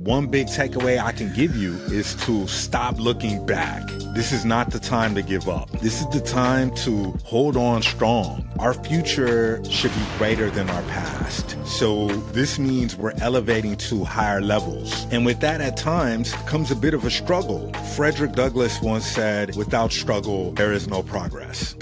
one big takeaway I can give you is to stop looking back. This is not the time to give up. This is the time to hold on strong. Our future should be greater than our past. So this means we're elevating to higher levels. And with that, at times, comes a bit of a struggle. Frederick Douglass once said, without struggle, there is no progress.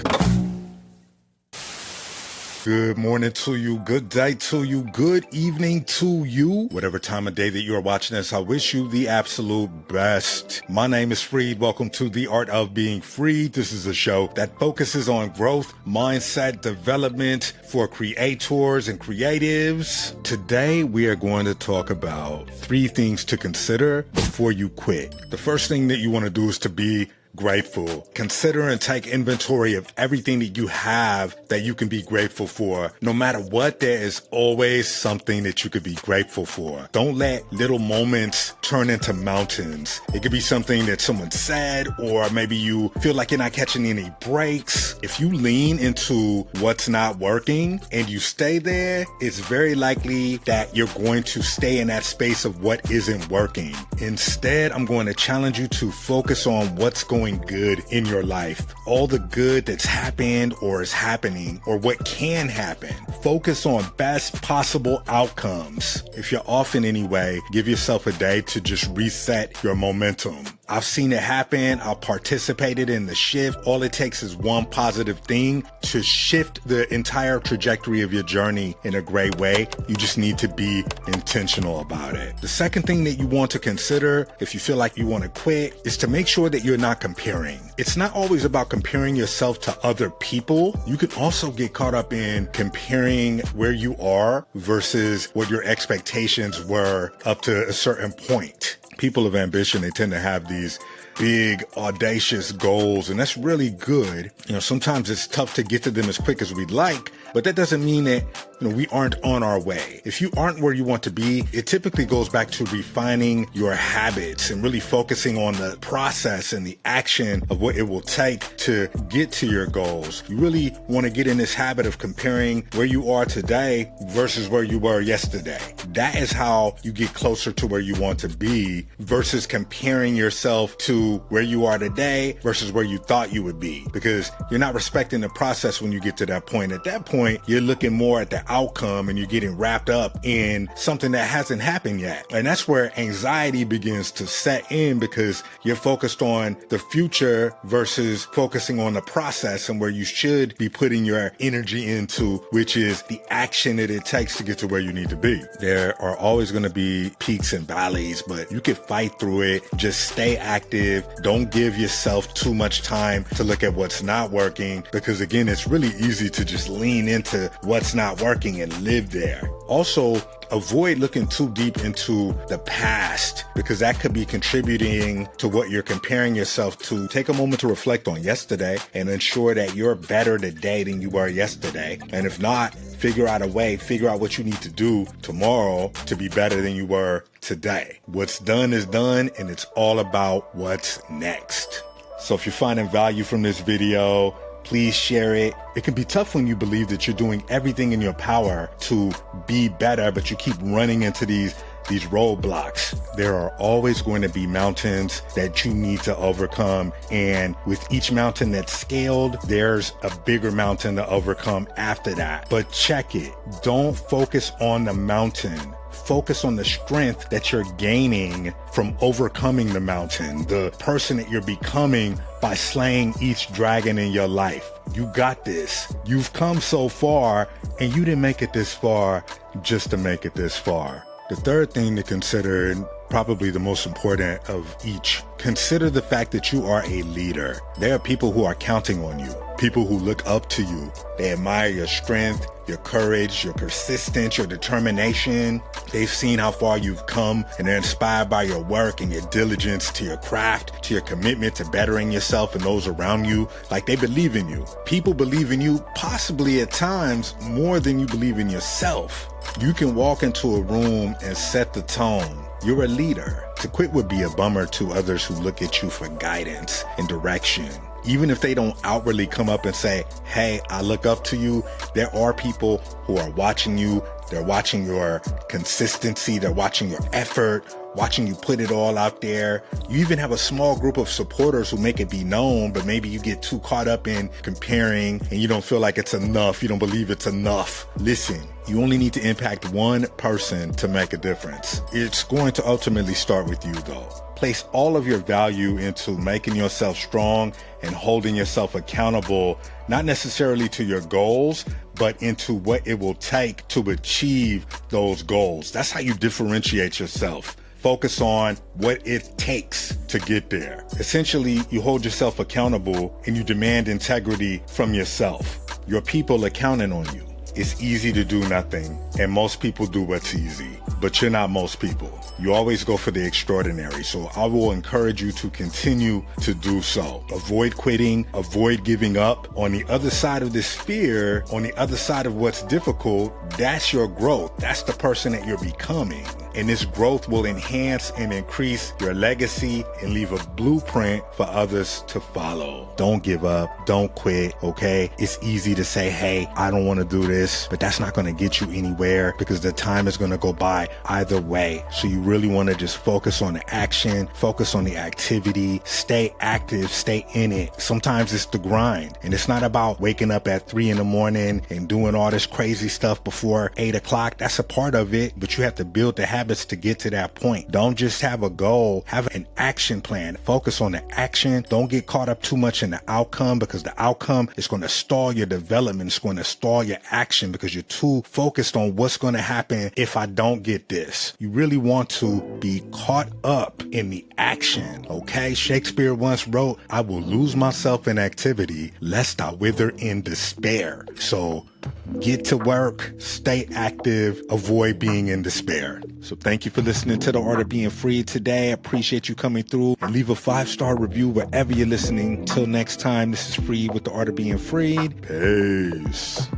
Good morning to you, good day to you, good evening to you. Whatever time of day that you are watching this, I wish you the absolute best. My name is Freed. Welcome to The Art of Being Freed. This is a show that focuses on growth, mindset, development for creators and creatives. Today, we are going to talk about 3 things to consider before you quit. The first thing that you want to do is to be grateful. Consider and take inventory of everything that you have that you can be grateful for. No matter what, there is always something that you could be grateful for. Don't let little moments turn into mountains. It could be something that someone said, or maybe you feel like you're not catching any breaks. If you lean into what's not working and you stay there, it's very likely that you're going to stay in that space of what isn't working. Instead, I'm going to challenge you to focus on what's going good in your life. All the good that's happened or is happening or what can happen. Focus on best possible outcomes. If you're off in any way, give yourself a day to just reset your momentum. I've seen it happen. I've participated in the shift. All it takes is one positive thing to shift the entire trajectory of your journey in a great way. You just need to be intentional about it. The second thing that you want to consider if you feel like you want to quit is to make sure that you're not comparing. It's not always about comparing yourself to other people. You can also get caught up in comparing where you are versus what your expectations were up to a certain point. People of ambition, they tend to have these big, audacious goals, and that's really good. Sometimes it's tough to get to them as quick as we'd like, but that doesn't mean that, we aren't on our way. If you aren't where you want to be, it typically goes back to refining your habits and really focusing on the process and the action of what it will take to get to your goals. You really want to get in this habit of comparing where you are today versus where you were yesterday. That is how you get closer to where you want to be versus comparing yourself to where you are today versus where you thought you would be, because you're not respecting the process when you get to that point. At that point, you're looking more at the outcome and you're getting wrapped up in something that hasn't happened yet. And that's where anxiety begins to set in, because you're focused on the future versus focusing on the process and where you should be putting your energy into, which is the action that it takes to get to where you need to be. There are always going to be peaks and valleys, but you can fight through it. Just stay active. Don't give yourself too much time to look at what's not working, because again, it's really easy to just lean into what's not working and live there. Also, avoid looking too deep into the past, because that could be contributing to what you're comparing yourself to. Take a moment to reflect on yesterday and ensure that you're better today than you were yesterday. And if not, figure out what you need to do tomorrow to be better than you were today. What's done is done, and it's all about what's next. So if you're finding value from this video, please share it. It can be tough when you believe that you're doing everything in your power to be better, but you keep running into these roadblocks. There are always going to be mountains that you need to overcome. And with each mountain that's scaled, there's a bigger mountain to overcome after that. But check it. Don't focus on the mountain. Focus on the strength that you're gaining from overcoming the mountain, the person that you're becoming by slaying each dragon in your life. You got this. You've come so far, and you didn't make it this far just to make it this far. The third thing to consider, and probably the most important of each, consider the fact that you are a leader. There are people who are counting on you, people who look up to you. They admire your strength, your courage, your persistence, your determination. They've seen how far you've come, and they're inspired by your work and your diligence to your craft, to your commitment to bettering yourself and those around you. Like, they believe in you. People believe in you, possibly at times more than you believe in yourself. You can walk into a room and set the tone. You're a leader. To quit would be a bummer to others who look at you for guidance and direction. Even if they don't outwardly come up and say, hey, I look up to you, there are people who are watching you. They're watching your consistency. They're watching your effort. watching you put it all out there. You even have a small group of supporters who make it be known, but maybe you get too caught up in comparing and you don't feel like it's enough. You don't believe it's enough. Listen, you only need to impact one person to make a difference. It's going to ultimately start with you though. Place all of your value into making yourself strong and holding yourself accountable, not necessarily to your goals, but into what it will take to achieve those goals. That's how you differentiate yourself. Focus on what it takes to get there. Essentially, you hold yourself accountable and you demand integrity from yourself. Your people are counting on you. It's easy to do nothing, and most people do what's easy, but you're not most people. You always go for the extraordinary, so I will encourage you to continue to do so. Avoid quitting, avoid giving up. On the other side of this fear, on the other side of what's difficult, that's your growth. That's the person that you're becoming. And this growth will enhance and increase your legacy and leave a blueprint for others to follow. Don't give up. Don't quit, okay? It's easy to say, hey, I don't want to do this, but that's not going to get you anywhere because the time is going to go by either way. So you really want to just focus on the action, focus on the activity, stay active, stay in it. Sometimes it's the grind, and it's not about waking up at 3 a.m. and doing all this crazy stuff before 8 o'clock. That's a part of it, but you have to build the habits to get to that point. Don't just have a goal, have an action plan. Focus on the action. Don't get caught up too much in the outcome, because the outcome is going to stall your development. It's going to stall your action because you're too focused on what's going to happen if I don't get this. You really want to be caught up in the action, okay? Shakespeare once wrote, I will lose myself in activity lest I wither in despair. So get to work, stay active, avoid being in despair. So thank you for listening to The Art of Being Free today. I appreciate you coming through, and leave a 5-star review wherever you're listening. Till next time, this is Free with The Art of Being Freed. Peace.